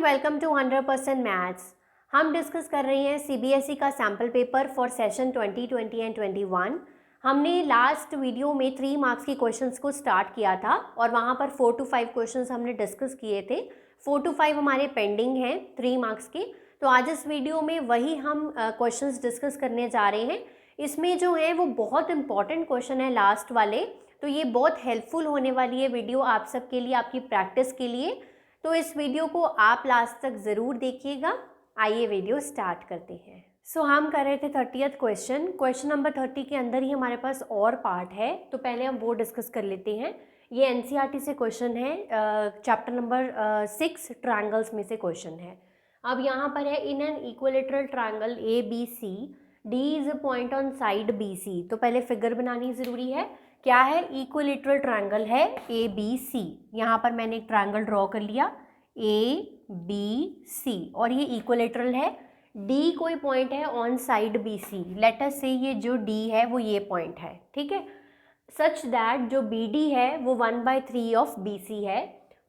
And welcome to 100% maths. हम discuss कर रहे हैं सीबीएसई का sample paper for session 2020 and 21। हमने लास्ट वीडियो में 3 मार्क्स की क्वेश्चंस को स्टार्ट किया था और वहाँ पर 4 to 5 क्वेश्चंस हमने डिस्कस किए थे। 4 to 5 हमारे पेंडिंग हैं 3 मार्क्स के। तो आज इस वीडियो में वही हम क्वेश्चंस डिस्कस करने जा रहे हैं। इसमें जो है वो बहुत इंपॉर्टेंट क्वेश्चन है लास्ट वाले, तो ये बहुत हेल्पफुल होने वाली है वीडियो आप सबके लिए, आपकी प्रैक्टिस के लिए। तो इस वीडियो को आप लास्ट तक ज़रूर देखिएगा। आइए वीडियो स्टार्ट करते हैं। सो हम कर रहे थे 30th क्वेश्चन नंबर 30 के अंदर ही हमारे पास और पार्ट है, तो पहले हम वो डिस्कस कर लेते हैं। ये एनसीईआरटी से क्वेश्चन है, चैप्टर नंबर 6 ट्रायंगल्स में से क्वेश्चन है। अब यहाँ पर है in an equilateral triangle A B C D is a point on side B C. तो पहले फिगर बनानी ज़रूरी है। क्या है? इक्विलेटरल ट्रायंगल है ए बी सी। यहाँ पर मैंने एक ट्रायंगल ड्रॉ कर लिया ए बी सी और ये इक्विलेटरल है। डी कोई पॉइंट है on side B C. Let us से ये जो डी है वो ये पॉइंट है, ठीक है। सच दैट जो बी डी है वो 1/3 ऑफ बी सी है।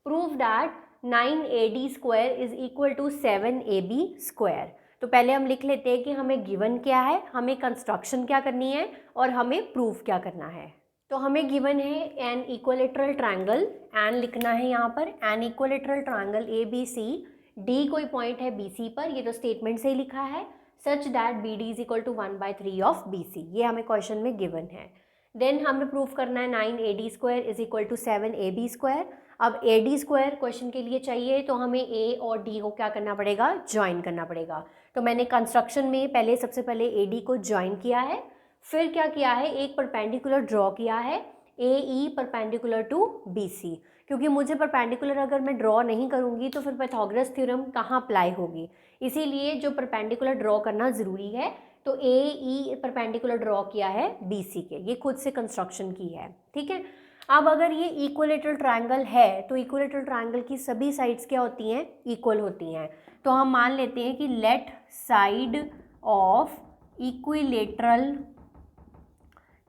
Prove that 9AD square is equal to 7AB square. तो पहले हम लिख लेते हैं कि हमें गिवन क्या है, हमें कंस्ट्रक्शन क्या करनी है और हमें प्रूफ क्या करना है। तो हमें गिवन है एन इक्विलेटरल ट्रायंगल, एन लिखना है यहाँ पर, an equilateral triangle A B C, D कोई पॉइंट है बी सी पर, ये तो स्टेटमेंट से ही लिखा है। Such that B D is equal to 1/3 of B C, ये हमें क्वेश्चन में गिवन है। देन हमें प्रूफ करना है 9AD square is equal to 7AB square. अब AD स्क्वायर क्वेश्चन के लिए चाहिए तो हमें A और D को क्या करना पड़ेगा? ज्वाइन करना पड़ेगा। तो मैंने कंस्ट्रक्शन में सबसे पहले AD को ज्वाइन किया है, फिर क्या किया है, एक परपेंडिकुलर ड्रॉ किया है AE परपेंडिकुलर टू BC। क्योंकि मुझे परपेंडिकुलर अगर मैं ड्रॉ नहीं करूँगी तो फिर पाइथागोरस थ्योरम कहाँ अप्लाई होगी, इसीलिए जो परपेंडिकुलर ड्रॉ करना ज़रूरी है। तो AE परपेंडिकुलर ड्रॉ किया है BC के, ये खुद से कंस्ट्रक्शन की है, ठीक है। अब अगर ये इक्विलेटरल ट्रायंगल है तो इक्विलेटरल ट्रायंगल की सभी साइड्स क्या होती हैं? इक्वल होती हैं। तो हम मान लेते हैं कि let side of equilateral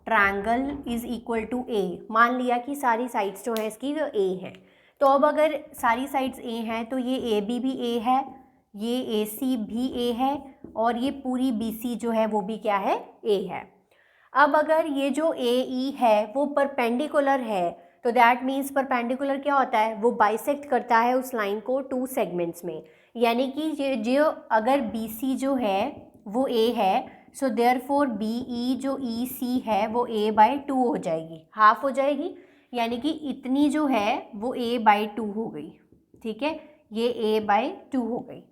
triangle is equal to A. मान लिया कि सारी साइड्स जो हैं इसकी वो ए हैं। तो अब अगर सारी साइड्स ए हैं तो ये ए बी भी ए है, ये ए सी भी ए है और ये पूरी बी सी जो है वो भी क्या है? ए है। अब अगर ये जो ए ई है वो परपेंडिकुलर है तो दैट मीन्स परपेंडिकुलर क्या होता है? वो बाइसेक्ट करता है उस लाइन को 2 सेगमेंट्स में। यानी कि जो अगर बी सी जो है वो ए है, सो देयरफॉर बी ई जो ई सी है वो A/2 हो जाएगी, हाफ हो जाएगी। यानी कि इतनी जो है वो A/2 हो गई, ठीक है, ये A/2 हो गई,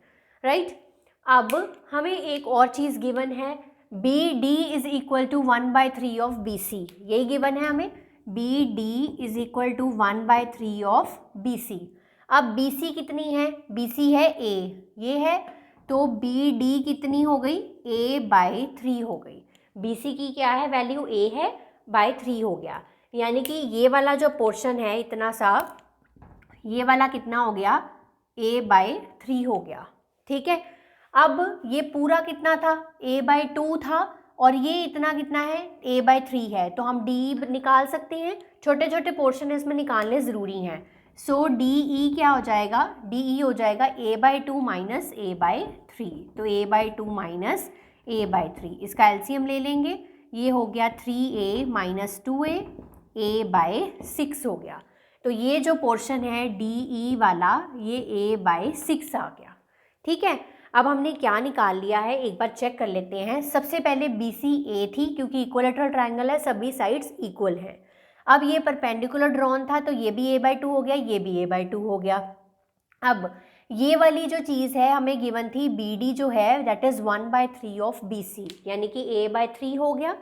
राइट। अब हमें एक और चीज़ गिवन है, B D is equal to 1/3 of B C. यही गिवन है हमें, B D is equal to 1/3 of B C. अब बी सी कितनी है? बी सी है A, ये है, तो बी डी कितनी हो गई? A/3 हो गई। बी सी की क्या है वैल्यू? A है, /3 हो गया। यानी कि ये वाला जो पोर्शन है इतना सा, ये वाला कितना हो गया? A/3 हो गया, ठीक है। अब ये पूरा कितना था? A/2 था और ये इतना कितना है? A/3 है। तो हम D निकाल सकते हैं, छोटे छोटे पोर्शन इसमें निकालने ज़रूरी हैं। सो डी ई क्या हो जाएगा? डी ई हो जाएगा A/2 माइनस A/3। तो A/2 माइनस A/3, इसका एलसीएम ले लेंगे, ये हो गया 3A माइनस 2A, A/6 हो गया। तो ये जो पोर्शन है डी ई वाला ये A/6 आ गया, ठीक है। अब हमने क्या निकाल लिया है एक बार चेक कर लेते हैं। सबसे पहले BCA थी, क्योंकि इक्विलेटरल ट्रायंगल है, सभी साइड्स इक्वल हैं। अब ये परपेंडिकुलर ड्रॉन था तो ये भी A/2 हो गया, ये भी A/2 हो गया। अब ये वाली जो चीज़ है हमें गिवन थी, BD जो है दैट इज़ 1/3 ऑफ BC, यानी कि A/3 हो गया।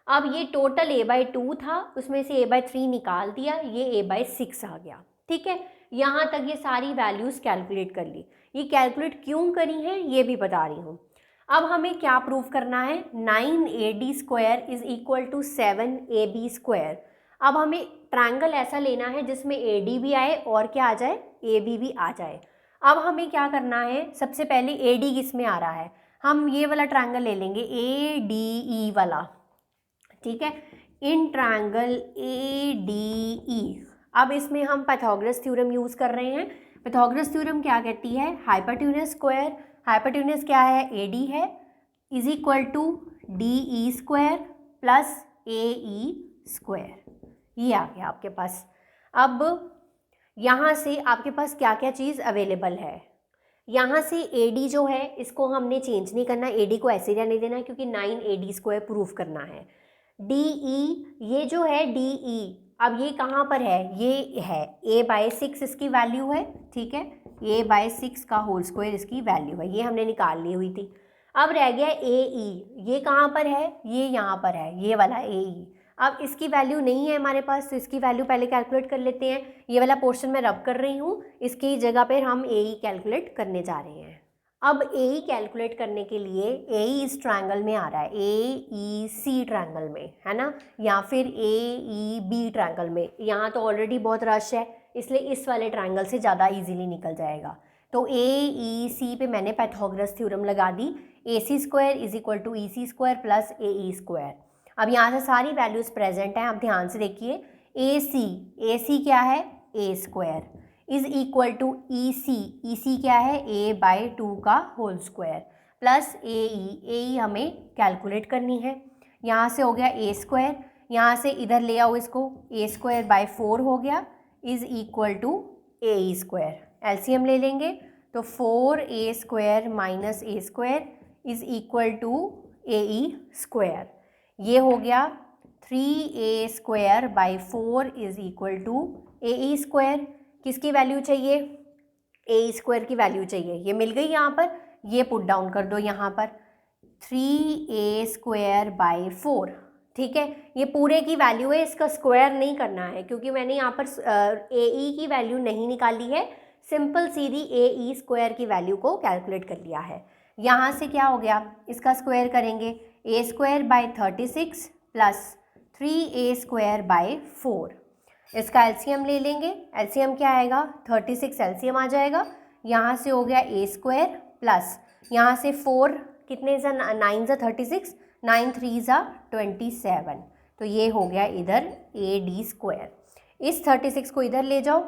अब ये टोटल A/2 था, उसमें से A/3 निकाल दिया, ये A/6 आ गया, ठीक है। यहाँ तक ये सारी वैल्यूज़ कैलकुलेट कर ली। ये कैलकुलेट क्यों करी हैं ये भी बता रही हूँ। अब हमें क्या प्रूफ करना है? 9AD square is equal to 7AB square. अब हमें ट्रायंगल ऐसा लेना है जिसमें AD भी आए और क्या आ जाए? AB भी आ जाए। अब हमें क्या करना है? सबसे पहले AD किस में आ रहा है? हम ये वाला ट्रायंगल ले लेंगे, ADE वाला, ठीक है। इन ट्रायंगल ADE, अब इसमें हम पाइथागोरस थ्योरम यूज़ कर रहे हैं। पाइथागोरस थ्योरम क्या कहती है, हाइपोटेन्यूज स्क्वायर, हाइपोटेन्यूज क्या है, AD है, is equal to DE square plus AE square. ये आ गया आपके पास। अब यहाँ से आपके पास क्या क्या चीज़ अवेलेबल है, यहाँ से AD जो है इसको हमने चेंज नहीं करना, AD को ऐसे रहने देना क्योंकि 9AD स्क्वायर प्रूफ करना है। DE, ये जो है DE, अब ये कहाँ पर है, ये है A/6 इसकी वैल्यू है, ठीक है, A/6 का होल स्क्वायर इसकी वैल्यू है, ये हमने निकाल ली हुई थी। अब रह गया AE, ये कहाँ पर है, ये यहाँ पर है, ये वाला AE। अब इसकी वैल्यू नहीं है हमारे पास, तो इसकी वैल्यू पहले कैलकुलेट कर लेते हैं। ये वाला पोर्शन मैं रब कर रही हूँ, इसकी जगह पर हम AE कैलकुलेट करने जा रहे हैं। अब AE कैलकुलेट करने के लिए AE इस ट्रायंगल में आ रहा है, AEC ट्रायंगल में, है ना, या फिर AEB ट्रायंगल में। यहाँ तो ऑलरेडी बहुत रश है, इसलिए इस वाले ट्रायंगल से ज़्यादा इजीली निकल जाएगा। तो AEC पे मैंने पाइथागोरस थ्योरम लगा दी, AC square is equal to EC square plus AE square. अब यहाँ से सारी वैल्यूज़ प्रेजेंट हैं, आप ध्यान से देखिए। AC क्या है, A square is equal to EC क्या है, A/2 का होल स्क्वायर प्लस AE हमें कैलकुलेट करनी है। यहाँ से हो गया A स्क्वायर, यहाँ से इधर ले आओ इसको, A स्क्वायर/ 4 हो गया is equal to AE square. LCM ले लेंगे तो 4A square minus A square is equal to AE square. ये हो गया 3A square/ 4 is equal to AE square. किसकी वैल्यू चाहिए, AE स्क्वायर की वैल्यू चाहिए, ये मिल गई यहाँ पर, ये पुट डाउन कर दो यहाँ पर 3A स्क्वायर/ 4, ठीक है। ये पूरे की वैल्यू है, इसका स्क्वायर नहीं करना है क्योंकि मैंने यहाँ पर AE की वैल्यू नहीं निकाली है, सिंपल सीधी AE स्क्वायर की वैल्यू को कैलकुलेट कर लिया है। यहाँ से क्या हो गया, इसका स्क्वायर करेंगे, A square/ 36 plus 3A square/ 4। इसका एलसीएम ले लेंगे, एलसीएम क्या आएगा, 36 एलसीएम आ जाएगा। यहाँ से हो गया A स्क्वायर प्लस यहाँ से 4, कितने सा 9 सा 36, 9 3 सा 27, तो ये हो गया इधर AD स्क्वायर। इस 36 को इधर ले जाओ,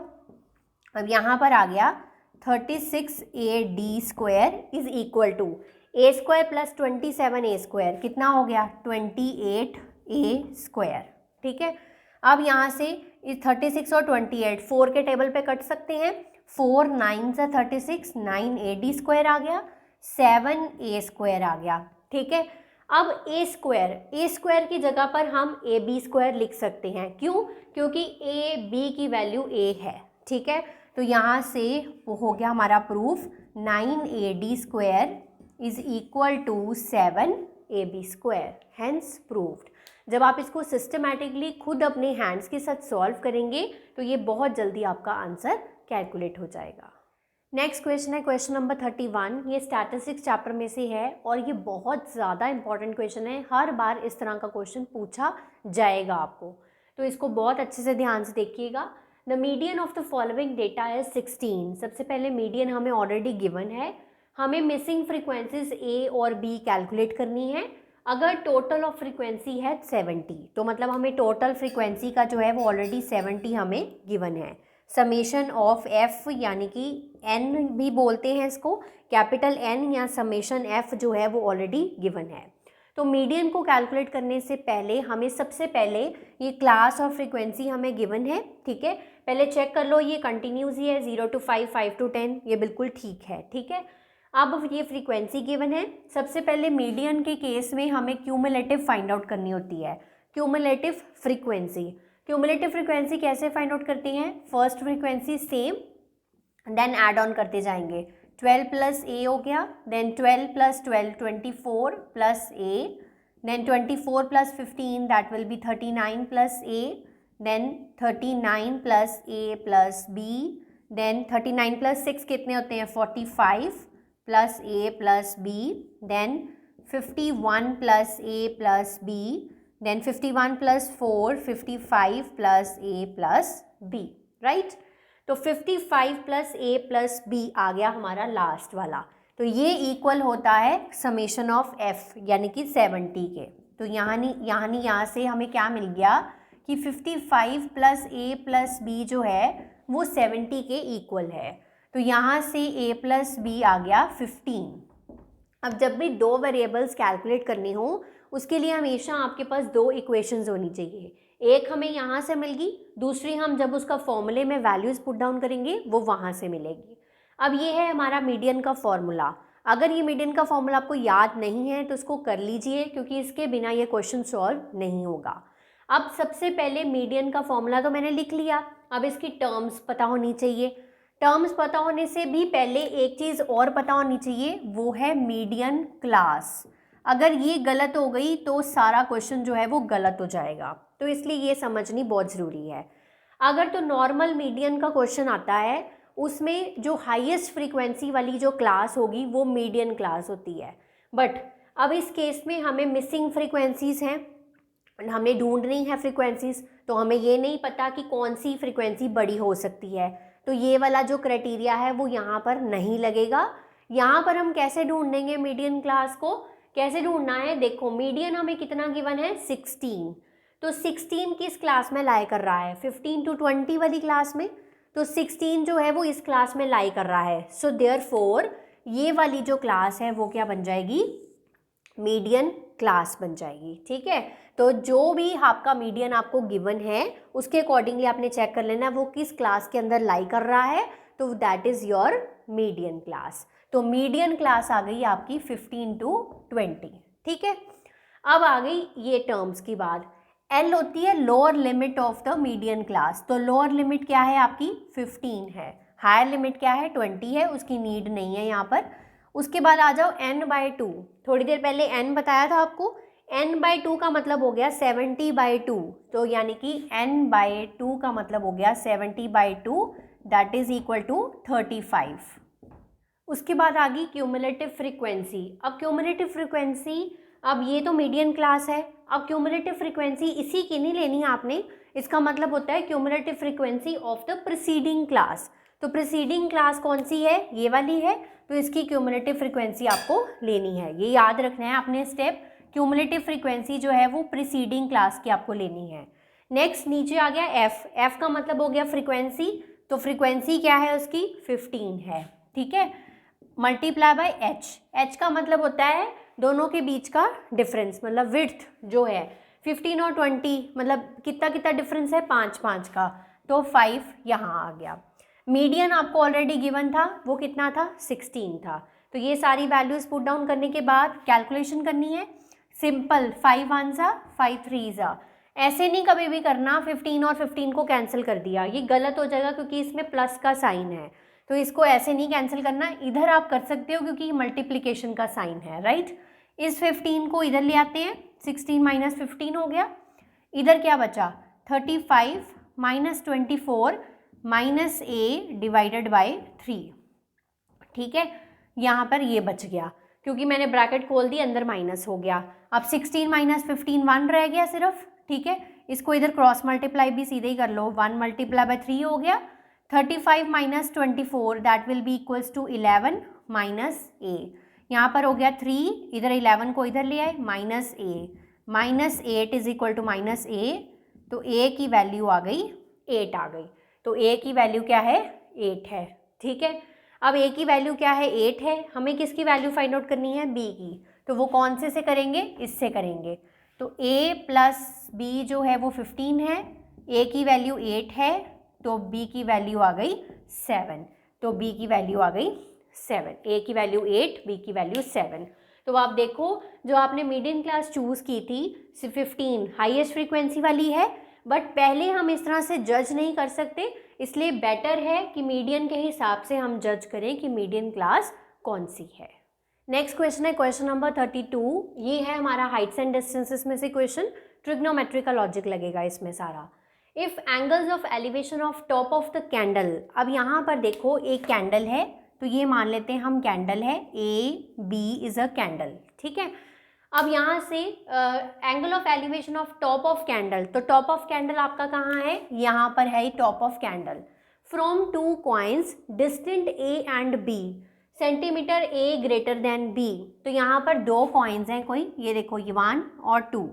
अब यहाँ पर आ गया 36AD square is equal to A square plus 27A square, कितना हो गया 28A स्क्वायर, ठीक है। अब यहाँ से इस 36 और 28 4 के टेबल पे कट सकते हैं, 4 9 सा 36, 9AD स्क्वायर आ गया, 7A स्क्वायर आ गया, ठीक है। अब A स्क्वायर की जगह पर हम AB स्क्वायर लिख सकते हैं, क्यों, क्योंकि AB की वैल्यू A है, ठीक है। तो यहाँ से वो हो गया हमारा proof, 9AD square is equal to 7AB square, hence proved. जब आप इसको सिस्टमैटिकली खुद अपने हैंड्स के साथ सॉल्व करेंगे तो ये बहुत जल्दी आपका आंसर कैलकुलेट हो जाएगा। नेक्स्ट क्वेश्चन है क्वेश्चन नंबर 31। ये स्टैटिस्टिक्स चैप्टर में से है और ये बहुत ज़्यादा इंपॉर्टेंट क्वेश्चन है, हर बार इस तरह का क्वेश्चन पूछा जाएगा आपको, तो इसको बहुत अच्छे से ध्यान से देखिएगा। The median of the following data is 16। सबसे पहले मीडियन हमें ऑलरेडी गिवन है, हमें मिसिंग फ्रीक्वेंसीज A और B कैलकुलेट करनी है। अगर टोटल ऑफ फ्रीक्वेंसी है 70, तो मतलब हमें टोटल फ्रीक्वेंसी का जो है वो ऑलरेडी 70 हमें गिवन है। समेशन ऑफ F यानी कि N भी बोलते हैं इसको, कैपिटल N या समेशन F जो है वो ऑलरेडी गिवन है। तो मीडियन को कैलकुलेट करने से पहले हमें सबसे पहले ये क्लास ऑफ फ्रीक्वेंसी हमें गिवन है, ठीक है। पहले चेक कर लो ये कंटिन्यूस ही है, 0 to 5, 5 to 10, ये बिल्कुल ठीक है, ठीक है। अब ये फ्रीक्वेंसी गिवन है, सबसे पहले मीडियन के केस में हमें क्यूमुलेटिव फाइंड आउट करनी होती है, क्यूमुलेटिव फ्रीक्वेंसी। क्यूमुलेटिव फ्रीक्वेंसी कैसे फाइंड आउट करते हैं, first frequency same, then add on करते जाएंगे, 12 प्लस A हो गया, then 12 plus 12 24 plus A, then 24 plus 15 that will be 39 plus A, then 39 plus A plus B, then 39 plus 6 कितने होते हैं 45 plus A plus B, then 51 plus A plus B, then 51 plus 4 55 plus A plus B, right. तो 55 plus A plus B आ गया हमारा last वाला, तो ये equal होता है समेशन ऑफ F यानी कि 70 के। तो यहाँ से हमें क्या मिल गया कि 55 प्लस A प्लस B जो है वो 70 के इक्वल है। तो यहाँ से a प्लस बी आ गया 15। अब जब भी दो वेरिएबल्स कैलकुलेट करनी हो उसके लिए हमेशा आपके पास दो इक्वेशंस होनी चाहिए, एक हमें यहाँ से मिल गई, दूसरी हम जब उसका फॉर्मूले में वैल्यूज़ पुट डाउन करेंगे वो वहाँ से मिलेगी। अब ये है हमारा मीडियन का फॉर्मूला। अगर ये मीडियन का फॉर्मूला आपको याद नहीं है तो इसको कर लीजिए, क्योंकि इसके बिना ये क्वेश्चन सॉल्व नहीं होगा। अब सबसे पहले मीडियन का फॉर्मूला तो मैंने लिख लिया, अब इसकी टर्म्स पता होनी चाहिए। टर्म्स पता होने से भी पहले एक चीज़ और पता होनी चाहिए, वो है मीडियन क्लास। अगर ये गलत हो गई तो सारा क्वेश्चन जो है वो गलत हो जाएगा, तो इसलिए ये समझनी बहुत ज़रूरी है। अगर तो नॉर्मल मीडियन का क्वेश्चन आता है उसमें जो हाईएस्ट फ्रीक्वेंसी वाली जो क्लास होगी वो मीडियन क्लास होती है। बट अब इस केस में हमें मिसिंग फ्रीक्वेंसीज़ हैं, हमें ढूंढनी है फ्रीक्वेंसीज़, तो हमें ये नहीं पता कि कौन सी फ्रीक्वेंसी बड़ी हो सकती है, तो ये वाला जो क्राइटेरिया है वो यहाँ पर नहीं लगेगा। यहाँ पर हम कैसे ढूंढेंगे मीडियन क्लास को, कैसे ढूंढना है, देखो मीडियन हमें कितना गिवन है 16, तो 16 किस क्लास में लाई कर रहा है, 15 to 20 वाली क्लास में, तो 16 जो है वो इस क्लास में लाई कर रहा है। सो देयरफॉर ये वाली जो क्लास है वो क्या बन जाएगी, मीडियन क्लास बन जाएगी। ठीक है, तो जो भी आपका मीडियन आपको गिवन है उसके अकॉर्डिंगली आपने चेक कर लेना वो किस क्लास के अंदर लाई कर रहा है, तो that is your median class. तो मीडियन क्लास आ गई आपकी 15 to 20। ठीक है, अब आ गई ये टर्म्स की बात। एल होती है lower limit of the median class, तो लोअर लिमिट क्या है आपकी 15 है, हायर लिमिट क्या है 20 है, उसकी नीड नहीं है यहाँ पर। उसके बाद आ जाओ n/2, थोड़ी देर पहले n बताया था आपको, n/2 का मतलब हो गया 70/2, तो यानी कि n/2 का मतलब हो गया 70/2, दैट इज इक्वल टू 35। उसके बाद आ गई क्यूमुलेटिव फ्रीक्वेंसी। अब क्यूमुलेटिव फ्रीक्वेंसी, अब ये तो मीडियन क्लास है, अब क्यूमुलेटिव फ्रीक्वेंसी इसी की नहीं लेनी है आपने, इसका मतलब होता है cumulative frequency of the preceding class. तो प्रीसीडिंग क्लास कौन सी है, ये वाली है, तो इसकी क्यूमुलेटिव फ्रीक्वेंसी आपको लेनी है, ये याद रखना है आपने स्टेप। क्यूमुलेटिव फ्रीक्वेंसी जो है वो प्रीसीडिंग क्लास की आपको लेनी है। नेक्स्ट नीचे आ गया एफ का मतलब हो गया फ्रीक्वेंसी, तो फ्रीक्वेंसी क्या है उसकी 15 है। ठीक है, मल्टीप्लाई बाय एच का मतलब होता है दोनों के बीच का डिफरेंस, मतलब विड्थ जो है 15 और 20, मतलब कितना कितना डिफरेंस है 5 का, तो 5 यहाँ आ गया। मीडियन आपको ऑलरेडी गिवन था, वो कितना था 16 था, तो ये सारी वैल्यूज़ पुट डाउन करने के बाद कैलकुलेशन करनी है, सिंपल 5 1 सा 5 3 सा, ऐसे नहीं कभी भी करना 15 और 15 को कैंसिल कर दिया, ये गलत हो जाएगा क्योंकि इसमें प्लस का साइन है, तो इसको ऐसे नहीं कैंसिल करना, इधर आप कर सकते हो क्योंकि मल्टीप्लिकेशन का साइन है, राइट। इस 15 को इधर ले आते हैं, 16 माइनस 15 हो गया, इधर क्या बचा 35 minus 24 minus a divided by 3। ठीक है, यहाँ पर ये बच गया क्योंकि मैंने ब्रैकेट खोल दी, अंदर माइनस हो गया। अब 16 माइनस 15 1 रह गया सिर्फ। ठीक है, इसको इधर क्रॉस मल्टीप्लाई भी सीधे ही कर लो, 1 मल्टीप्लाई बाई 3 हो गया। 35 minus 24 that will be equals to 11 minus a, यहाँ पर हो गया 3, इधर 11 को इधर ले आए, minus a, minus 8 is equal to minus a, तो a की वैल्यू आ गई 8 आ गई, तो a की वैल्यू क्या है 8 है। ठीक है, अब a की वैल्यू क्या है 8 है, हमें किसकी वैल्यू फाइंड आउट करनी है b की, तो वो कौन से करेंगे, इससे करेंगे, तो a प्लस b जो है वो 15 है, a की वैल्यू 8 है, तो b की वैल्यू आ गई 7, तो b की वैल्यू आ गई 7, a की वैल्यू 8, b की वैल्यू 7। तो आप देखो जो आपने मीडियन क्लास चूज़ की थी 15 हाईएस्ट फ्रीक्वेंसी वाली है, बट पहले हम इस तरह से जज नहीं कर सकते, इसलिए बेटर है कि मीडियन के हिसाब से हम जज करें कि मीडियन क्लास कौन सी है। नेक्स्ट क्वेश्चन है क्वेश्चन नंबर 32, ये है हमारा हाइट्स एंड डिस्टेंसेस में से क्वेश्चन, ट्रिग्नोमेट्री का लॉजिक लगेगा इसमें सारा। If angles of elevation of top of the candle, अब यहाँ पर देखो एक कैंडल है, तो ये मान लेते हैं हम कैंडल है, A B is a candle. ठीक है, अब यहाँ से angle of elevation of top of candle, तो टॉप ऑफ कैंडल आपका कहाँ है, यहाँ पर है top of candle, from 2 coins distant A and B, centimetre A greater than B, तो यहाँ पर 2 कॉइन्स हैं कोई, ये देखो ये 1 और 2,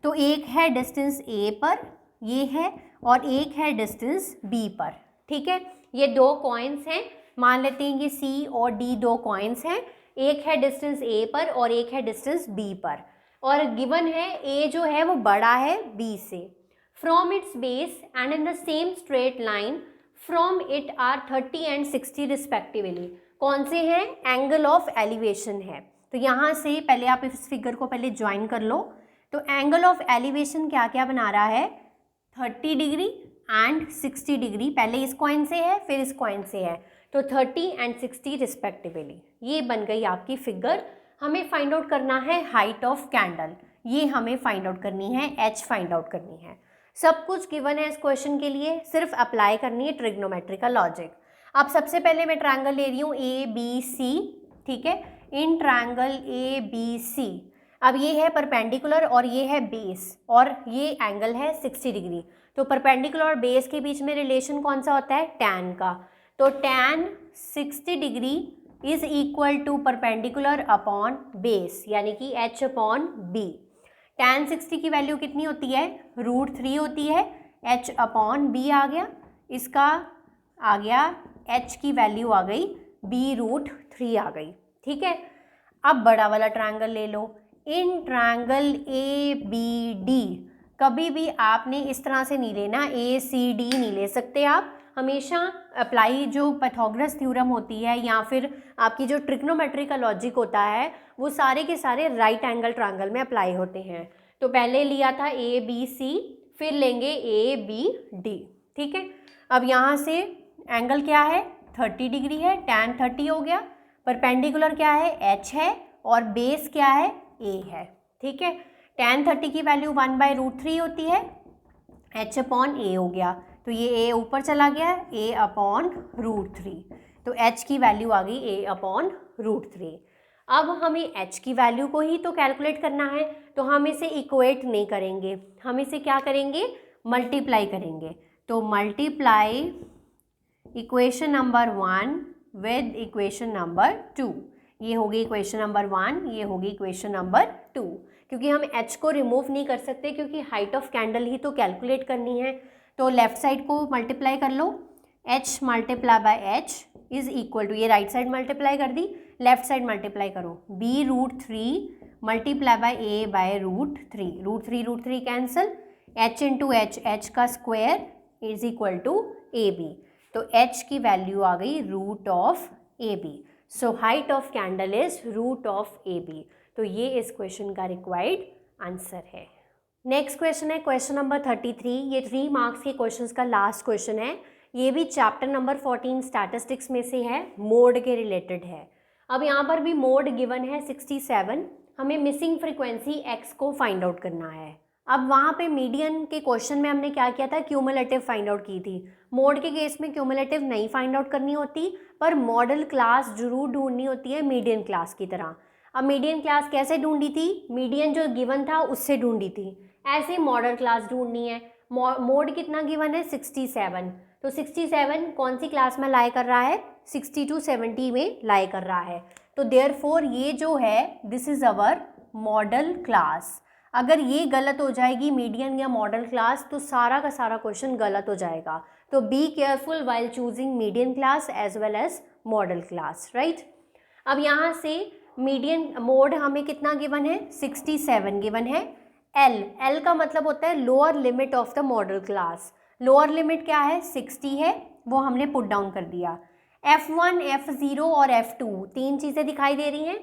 तो एक है डिस्टेंस A पर, ये है, और एक है डिस्टेंस B पर। ठीक है, ये 2 कॉइन्स हैं, मान लेते हैं ये C और D दो कॉइन्स हैं, एक है डिस्टेंस A पर और एक है डिस्टेंस B पर, और गिवन है A जो है वो बड़ा है B से। From its base and in the same straight line from it are 30 and 60 respectively. कौन से हैं? एंगल ऑफ एलिवेशन है। तो यहाँ से पहले आप इस फिगर को पहले ज्वाइन कर लो। तो एंगल ऑफ एलिवेशन क्या क्या बना रहा है? 30 डिग्री एंड 60 डिग्री। पहले इस कॉइन से है फिर इस कॉइन से है, तो 30 एंड 60 रिस्पेक्टिवली। ये बन गई आपकी फिगर। हमें फाइंड आउट करना है हाइट ऑफ कैंडल, ये हमें फाइंड आउट करनी है, एच फाइंड आउट करनी है। सब कुछ गिवन है इस क्वेश्चन के लिए, सिर्फ अप्लाई करनी है ट्रिग्नोमेट्रिकल लॉजिक। अब सबसे पहले मैं ट्रायंगल ले रही हूँ ABC, ठीक है। इन ट्रायंगल ABC, अब ये है परपेंडिकुलर और ये है बेस और ये एंगल है 60 डिग्री। तो परपेंडिकुलर और बेस के बीच में रिलेशन कौन सा होता है? टैन का। तो tan 60 degree is equal to perpendicular upon base, यानी कि h अपॉन b। टैन 60 की वैल्यू कितनी होती है? √3 होती है। h अपॉन b आ गया, इसका आ गया h की वैल्यू आ गई b√3 आ गई, ठीक है। अब बड़ा वाला ट्रायंगल ले लो। इन ट्रायंगल ABD, कभी भी आपने इस तरह से नहीं लेना, ACD नहीं ले सकते आप। हमेशा अप्लाई जो पाइथागोरस थ्योरम होती है या फिर आपकी जो ट्रिग्नोमेट्रिकल लॉजिक होता है वो सारे के सारे राइट एंगल ट्रायंगल में अप्लाई होते हैं। तो पहले लिया था ABC, फिर लेंगे ABD, ठीक है। अब यहाँ से एंगल क्या है? 30 डिग्री है, टैन 30 हो गया। परपेंडिकुलर क्या है? H है, और बेस क्या है? A है, ठीक है। टैन 30 की वैल्यू 1/√3 होती है, h अपॉन A हो गया। तो ये A ऊपर चला गया, A अपॉन √3, तो h की वैल्यू आ गई A अपॉन √3। अब हमें h की वैल्यू को ही तो कैलकुलेट करना है, तो हम इसे इक्वेट नहीं करेंगे, हम इसे क्या करेंगे? मल्टीप्लाई करेंगे। तो multiply equation number 1 with equation number 2। ये होगी इक्वेशन नंबर 1, ये होगी इक्वेशन नंबर 2। क्योंकि हम h को रिमूव नहीं कर सकते, क्योंकि हाइट ऑफ कैंडल ही तो कैलकुलेट करनी है। तो लेफ्ट साइड को मल्टीप्लाई कर लो, h multiply by h is equal to, ये राइट साइड मल्टीप्लाई कर दी, लेफ्ट साइड मल्टीप्लाई करो, b√3 multiply by a by √3, √3 cancel, h into h का square is equal to AB। तो h की वैल्यू आ गई √AB। So height of candle is √AB। तो ये इस क्वेश्चन का रिक्वायर्ड आंसर है। नेक्स्ट क्वेश्चन है क्वेश्चन नंबर 33। ये 3 मार्क्स के क्वेश्चंस का लास्ट क्वेश्चन है। ये भी चैप्टर नंबर 14 स्टैटिस्टिक्स में से है, मोड के रिलेटेड है। अब यहाँ पर भी मोड गिवन है 67, हमें मिसिंग फ्रीक्वेंसी x को फाइंड आउट करना है। अब वहाँ पे मीडियन के क्वेश्चन में हमने क्या किया था? क्यूमुलेटिव फाइंड आउट की थी। मोड के केस में क्यूमुलेटिव नहीं फाइंड आउट करनी होती, पर मॉडल क्लास जरूर ढूंढनी होती है मीडियन क्लास की तरह। अब मीडियन क्लास कैसे ढूंढी थी? मीडियन जो गिवन था उससे ढूंढी थी, ऐसे मॉडल क्लास ढूंढनी है। मोड कितना गिवन है? 67। तो 67 कौन सी क्लास में लाई कर रहा है? 60 to 70 में लाई कर रहा है। तो देयरफॉर ये जो है this is our model class. अगर ये गलत हो जाएगी मीडियन या मॉडल क्लास, तो सारा का सारा क्वेश्चन गलत हो जाएगा। तो be careful while choosing median class as well as modal class, right. अब यहाँ से मीडियन मोड हमें कितना गिवन है? 67 गिवन है। एल का मतलब होता है lower limit of the model class. Lower limit क्या है? 60 है, वो हमने पुट डाउन कर दिया। F1, F0 और F2 तीन चीज़ें दिखाई दे रही हैं।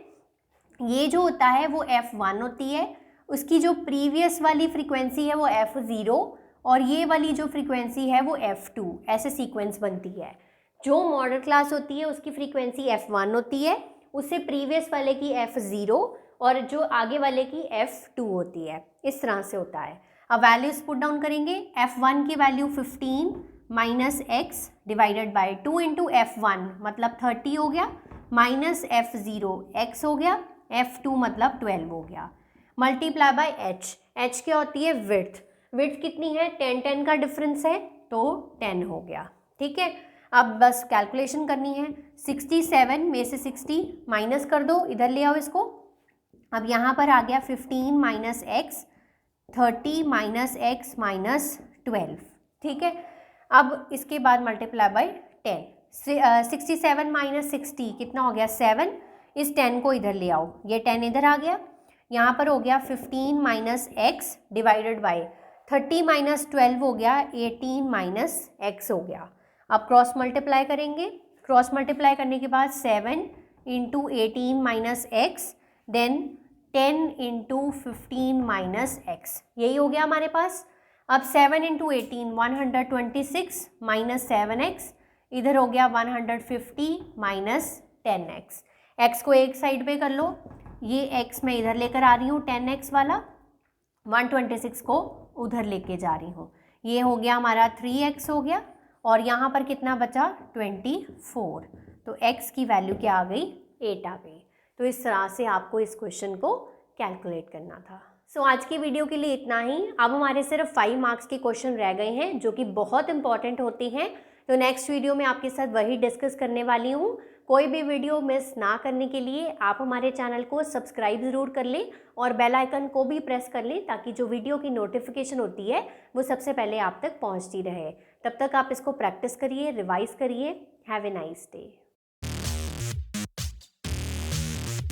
ये जो होता है वो F1 होती है, उसकी जो प्रीवियस वाली फ्रीक्वेंसी है वो F0, और ये वाली जो फ्रीक्वेंसी है वो F2। ऐसे सीक्वेंस बनती है। जो मॉडल क्लास होती है उसकी फ्रीक्वेंसी F1 होती है, उससे प्रीवियस वाले की F0 और जो आगे वाले की F2 होती है। इस तरह से होता है। अब वैल्यूज पुट डाउन करेंगे। F1 की value 15 minus x divided by 2 into F1 मतलब 30 हो गया, माइनस F0 x हो गया, F2 मतलब 12 हो गया, मल्टीप्लाई बाय h क्या होती है? विड्थ। विड्थ कितनी है? 10 का डिफरेंस है, तो 10 हो गया, ठीक है। अब बस कैलकुलेशन करनी है। 67 में से 60 माइनस कर दो, इधर ले आओ इसको। अब यहाँ पर आ गया 15 minus x, 30 minus x minus 12, ठीक है। अब इसके बाद मल्टीप्लाई बाय 10, 67 माइनस 60 कितना हो गया 7। इस 10 को इधर ले आओ, ये 10 इधर आ गया, यहाँ पर हो गया 15 minus x divided by 30 minus 12 हो गया 18 माइनस एक्स हो गया। अब क्रॉस मल्टीप्लाई करेंगे, क्रॉस मल्टीप्लाई करने के बाद 7 into 18 minus x then 10 into 15 minus x, यही हो गया हमारे पास। अब 7 इंटू 18 126 माइनस 7x, इधर हो गया 150 माइनस 10x। x को एक साइड पे कर लो, ये x मैं इधर लेकर आ रही हूँ 10x वाला, 126 को उधर लेके जा रही हूँ, ये हो गया हमारा 3x हो गया, और यहाँ पर कितना बचा 24। तो x की वैल्यू क्या आ गई 8 आ गई। तो इस तरह से आपको इस क्वेश्चन को कैलकुलेट करना था। सो आज की वीडियो के लिए इतना ही। अब हमारे सिर्फ 5 मार्क्स के क्वेश्चन रह गए हैं जो कि बहुत इंपॉर्टेंट होते हैं। तो नेक्स्ट वीडियो में आपके साथ वही डिस्कस करने वाली हूँ। कोई भी वीडियो मिस ना करने के लिए आप हमारे चैनल को सब्सक्राइब ज़रूर कर लें और बेल आइकन को भी प्रेस कर लें, ताकि जो वीडियो की नोटिफिकेशन होती है वो सबसे पहले आप तक पहुँचती रहे। तब तक आप इसको प्रैक्टिस करिए, रिवाइज करिए। Have a nice day.